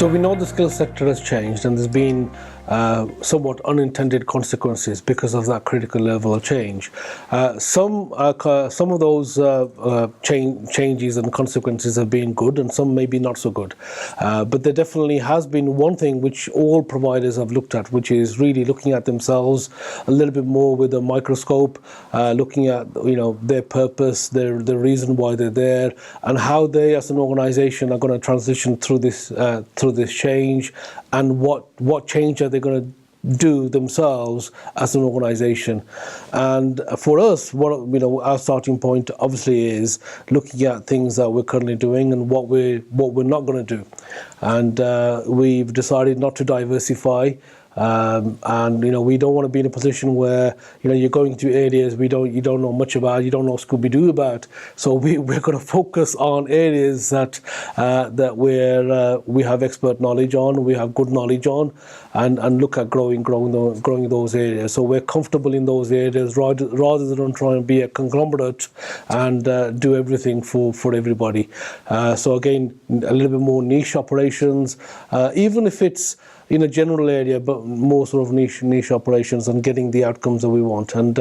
So we know the skills sector has changed, and there's been somewhat unintended consequences because of that critical level of change. Some of those changes and consequences have been good, and some maybe not so good. But there definitely has been one thing which all providers have looked at, which is really looking at themselves a little bit more with a microscope, looking at their purpose, the reason why they're there, and how they as an organisation are going to transition through this change, and what change are they going to do themselves as an organisation. And for us, our starting point obviously is looking at things that we're currently doing and what we're not going to do. And we've decided not to diversify. And we don't want to be in a position where you're going to areas you don't know much about, you don't know Scooby-Doo about. So we're going to focus on areas that we have expert knowledge on, we have good knowledge on, and look at growing those areas. So we're comfortable in those areas rather than trying to be a conglomerate and do everything for everybody. So again, a little bit more niche operations, even if it's in a general area, but more sort of niche operations, and getting the outcomes that we want. And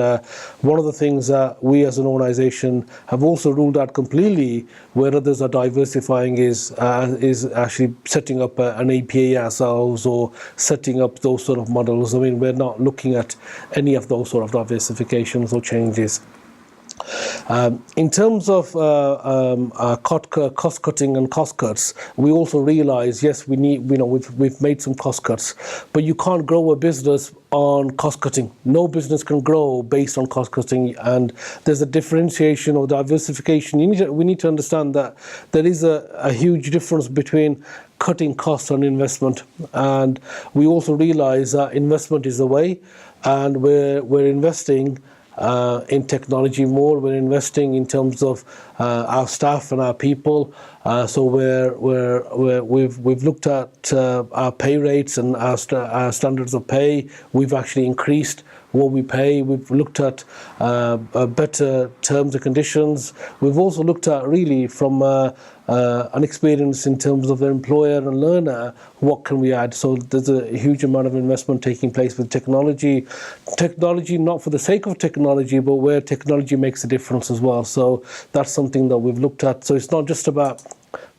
one of the things that we as an organisation have also ruled out completely, where others are diversifying, is actually setting up an APA ourselves or setting up those sort of models. I mean, we're not looking at any of those sort of diversifications or changes. In terms of cost cutting and cost cuts, we also realise, yes, we've made some cost cuts, but you can't grow a business on cost cutting. No business can grow based on cost cutting, and there's a differentiation or diversification. We need to understand that there is a huge difference between cutting costs and investment, and we also realise that investment is the way, and we're investing in technology more. We're investing in terms of our staff and our people. So we've looked at our pay rates and our standards of pay. We've actually increased what we pay. We've looked at better terms and conditions. We've also looked at, really, from an experience in terms of the employer and learner, what can we add. So there's a huge amount of investment taking place with technology not for the sake of technology, but where technology makes a difference as well. So that's something that we've looked at. So it's not just about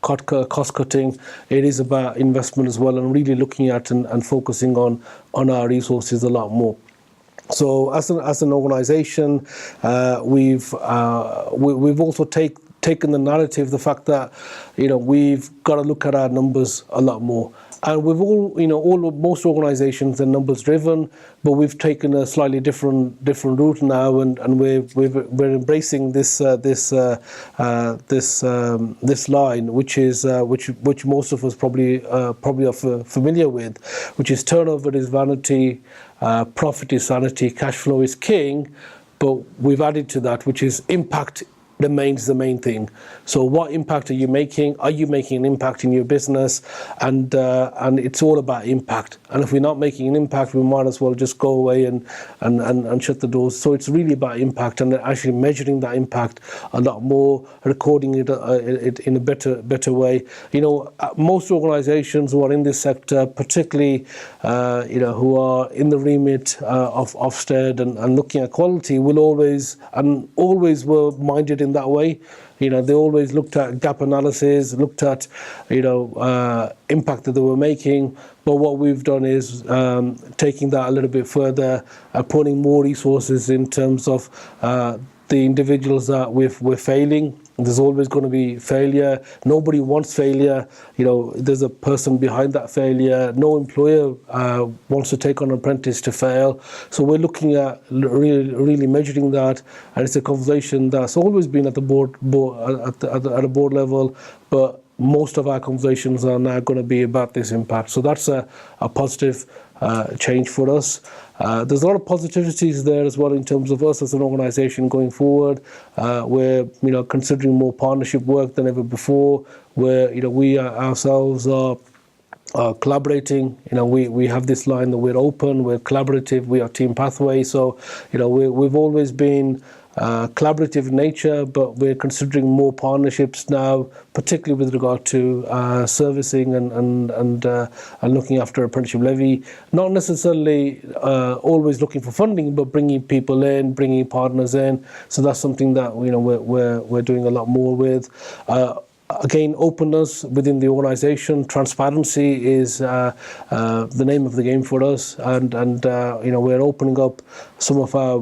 cost cutting, it is about investment as well, and really looking at and focusing on our resources a lot more. So as an organisation, we've also taken the narrative, the fact that we've got to look at our numbers a lot more. And we've most organisations are numbers driven, but we've taken a slightly different route now, and we're embracing this line, which most of us probably are familiar with, which is turnover is vanity, profit is sanity, cash flow is king. But we've added to that, which is impact remains the main thing. So what impact are you making? Are you making an impact in your business? And it's all about impact. And if we're not making an impact, we might as well just go away and shut the doors. So it's really about impact, and actually measuring that impact a lot more, recording it in a better way. Most organizations who are in this sector, particularly who are in the remit of Ofsted and looking at quality, will always were minded in that way. They always looked at gap analysis, looked at impact that they were making. But what we've done is taking that a little bit further, putting more resources in terms of the individuals that we're failing. There's always going to be failure. Nobody wants failure. There's a person behind that failure. No employer wants to take on an apprentice to fail. So we're looking at really measuring that, and it's a conversation that's always been at the board at a board level, but most of our conversations are now going to be about this impact. So that's a positive change for us. There's a lot of positivities there as well in terms of us as an organisation going forward. We're considering more partnership work than ever before, where we ourselves are collaborating. We have this line that we're open, we're collaborative, we are team pathway. So we've always been collaborative nature, but we're considering more partnerships now, particularly with regard to servicing and looking after apprenticeship levy. Not necessarily always looking for funding, but bringing people in, bringing partners in. So that's something that we're doing a lot more with. Again, openness within the organisation, transparency is the name of the game for us, and we're opening up some of our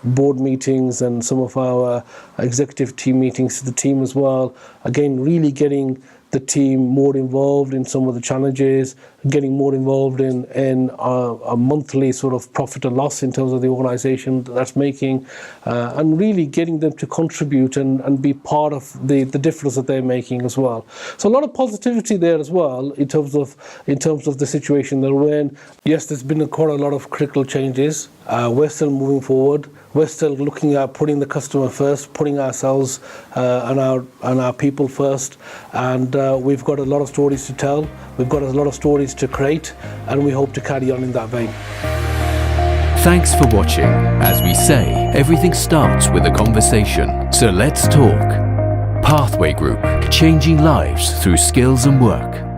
board meetings and some of our executive team meetings to the team as well. Again, really getting the team more involved in some of the challenges, getting more involved in a monthly sort of profit and loss in terms of the organisation that's making, and really getting them to contribute and be part of the difference that they're making as well. So a lot of positivity there as well in terms of the situation that we're in. Yes, there's been quite a lot of critical changes. We're still moving forward. We're still looking at putting the customer first, putting ourselves and our people first, and we've got a lot of stories to tell. We've got a lot of stories to create, and we hope to carry on in that vein. Thanks for watching. As we say, everything starts with a conversation, so let's talk. Pathway Group, changing lives through skills and work.